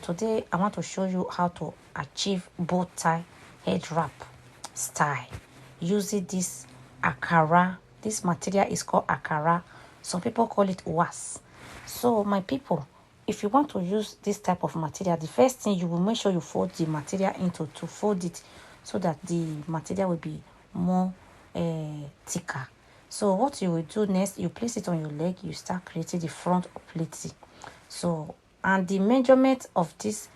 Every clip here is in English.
today I want to show you how to achieve bow tie head wrap style using this Ankara. This material is called Ankara. Some people call it was. So my people, if you want to use this type of material, the first thing you will make sure you fold the material into to fold it so that the material will be more thicker. So what you will do next, you place it on your leg, you start creating the front pleating. So, and the measurement of this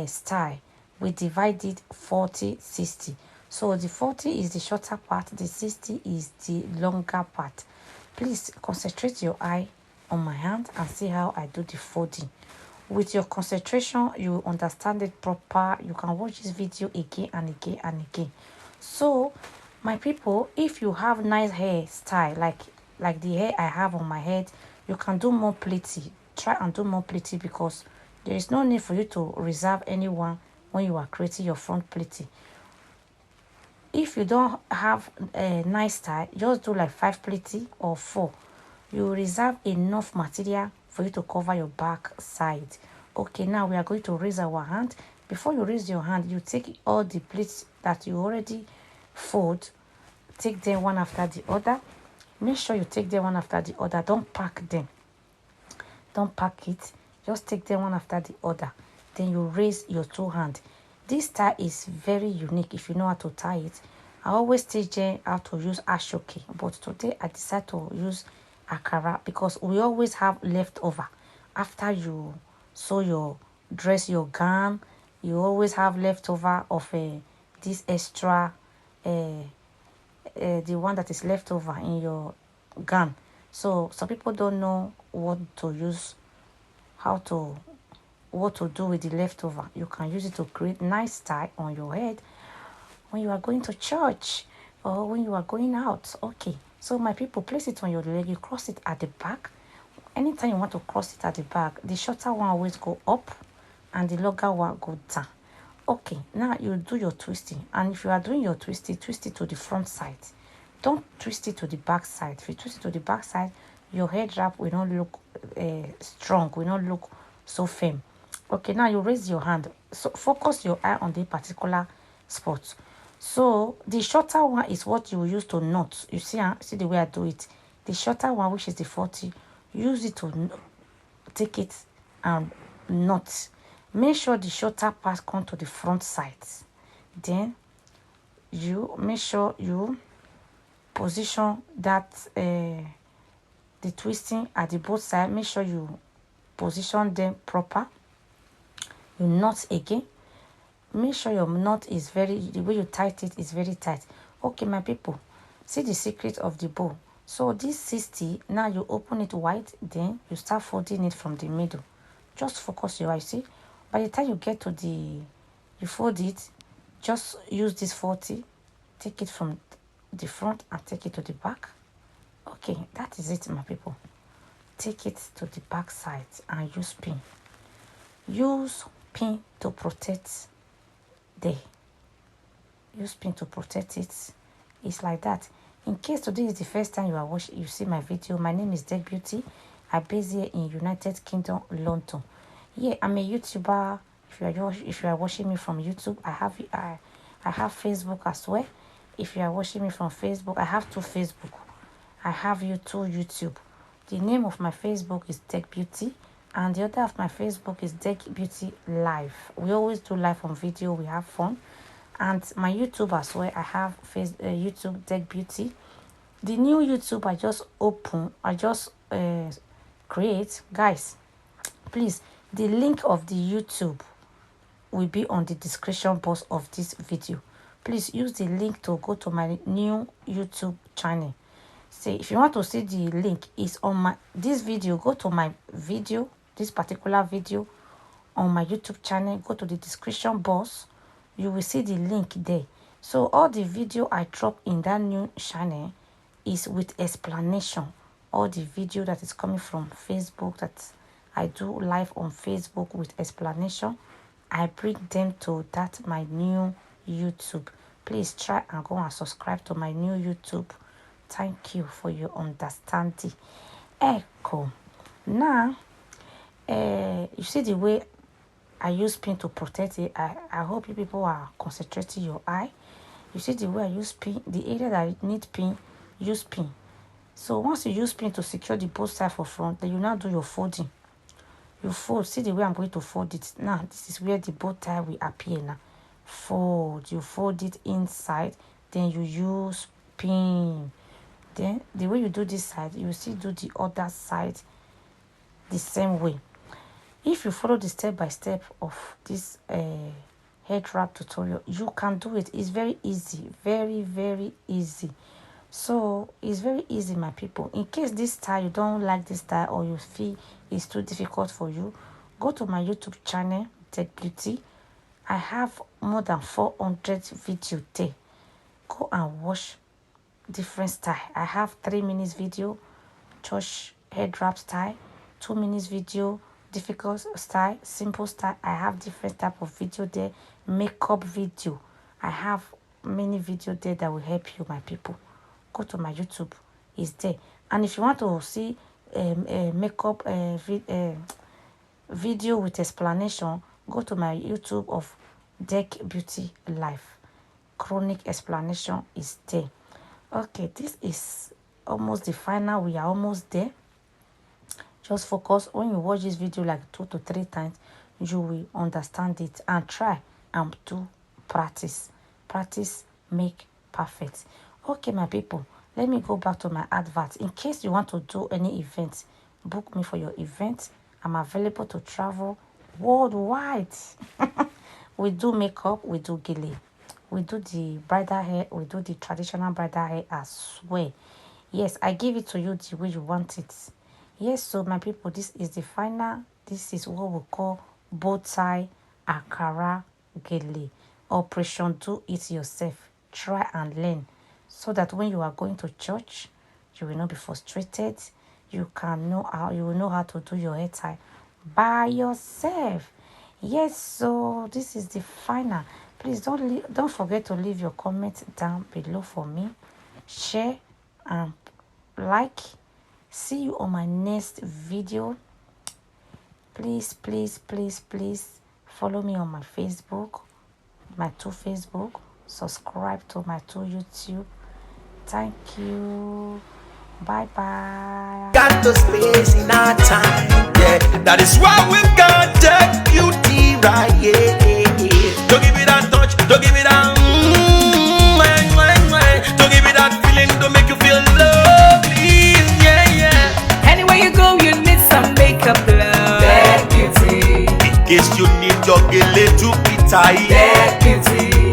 style, we divide it 40-60. So the 40 is the shorter part, the 60 is the longer part. Please concentrate your eye on my hand and see how I do the folding. With your concentration, you understand it proper. You can watch this video again and again and again. So my people, if you have nice hair style like the hair I have on my head, you can do more plaiting. Try and do more plaiting because there is no need for you to reserve anyone when you are creating your front plaiting. If you don't have a nice style, just do like 5 plaiting or 4. You reserve enough material for you to cover your back side. Okay, now we are going to raise our hand. Before you raise your hand, you take all the plaits that you already fold, take them one after the other. Make sure you take them one after the other. Don't pack them. Don't pack it. Just take them one after the other. Then you raise your 2 hands. This tie is very unique if you know how to tie it. I always teach them how to use ashoke, but today I decided to use Ankara because we always have leftover. After you sew your dress, your gown, you always have leftover of this extra, the one that is left over in your gown. So some people don't know what to use, what to do with the leftover. You can use it to create nice tie on your head when you are going to church or when you are going out. Okay, so my people, place it on your leg. You cross it at the back. Anytime you want to cross it at the back, the shorter one always go up and the longer one go down. Okay, now you do your twisting, and if you are doing your twisting, twist it to the front side. Don't twist it to the back side. If you twist it to the back side, your head wrap will not look strong, will not look so firm. Okay, now you raise your hand. So focus your eye on the particular spot. So the shorter one is what you will use to knot. You see the way I do it. The shorter one, which is the 40, use it to take it and knot. Make sure the shorter part come to the front side. Then you make sure you position that the twisting at the both side. Make sure you position them proper. You knot again. Make sure your knot is the way you tight it is very tight. Okay, my people, see the secret of the bow. So this 60, now you open it wide, then you start folding it from the middle. Just focus your eye. See, by the time you get to you fold it, just use this 40, take it from the front and take it to the back. Okay, that is it, my people. Take it to the back side and use pin. Use pin to protect there. Use pin to protect it. It's like that. In case today is the first time you see my video, my name is Deck Beauty. I base here in United Kingdom, London. Yeah, I'm a YouTuber. If you are watching me from YouTube, I have Facebook as well. If you are watching me from Facebook, I have 2 Facebook. I have 2 YouTube. The name of my Facebook is Deck Beauty, and the other of my Facebook is Deck Beauty Live. We always do live on video. We have fun. And my YouTube as well, I have YouTube Deck Beauty. The new YouTube I just create. Guys, please, the link of the YouTube will be on the description box of this video. Please use the link to go to my new YouTube channel. See, if you want to see the link, is on this video. Go to my video, this particular video on my YouTube channel. Go to the description box. You will see the link there. So all the video I drop in that new channel is with explanation. All the video that is coming from Facebook, that I do live on Facebook with explanation, I bring them to that my new YouTube. Please try and go and subscribe to my new YouTube. Thank you for your understanding. Echo. Now, you see the way I use pin to protect it. I hope you people are concentrating your eye. You see the way I use pin, the area that I need pin, use pin. So once you use pin to secure the both side for front, then you now do your folding. You fold, see the way I'm going to fold it. Now, this is where the bow tie will appear now. Fold, you fold it inside, then you use pin. Then the way you do this side, you still do the other side the same way. If you follow the step by step of this head wrap tutorial, you can do it. It's very easy, very easy. So it's very easy, my people. In case this style, you don't like this style, or you feel it's too difficult for you, go to my YouTube channel, Tech Beauty. I have more than 400 videos there. Go and watch different style. I have 3 minutes video, church head wrap style, 2 minutes video, difficult style, simple style. I have different type of video there. Makeup video, I have many video there that will help you, my people. Go to my YouTube, it's there. And if you want to see makeup video with explanation, go to my YouTube of Tech Beauty Life. Chronic explanation is there. Okay, this is almost the final. We are almost there. Just focus. When you watch this video like 2 to 3 times, you will understand it, and try and do practice. Practice make perfect. Okay, my people, let me go back to my advert. In case you want to do any event, book me for your event. I'm available to travel worldwide. We do makeup, we do gele, we do the bridal hair, we do the traditional bridal hair as well. Yes, I give it to you the way you want it. Yes, so my people, this is the final. This is what we call bow tie Ankara gele. Operation do it yourself. Try and learn, so that when you are going to church, you will not be frustrated. You will know how to do your hair tie by yourself. Yes, so this is the final. Please don't forget to leave your comment down below for me. Share and like. See you on my next video. Please follow me on my Facebook, my 2 Facebook. Subscribe to my 2 YouTube. Thank you. Bye bye. Got the space in our time, yeah. That is why we've got Tech Beauty, right? Yeah. Don't give it that touch, don't give it that don't give it that feeling, don't make you feel lovely, yeah. Anywhere you go, you need some makeup, love. Tech Beauty. In case you need your gele to be tight, Tech Beauty.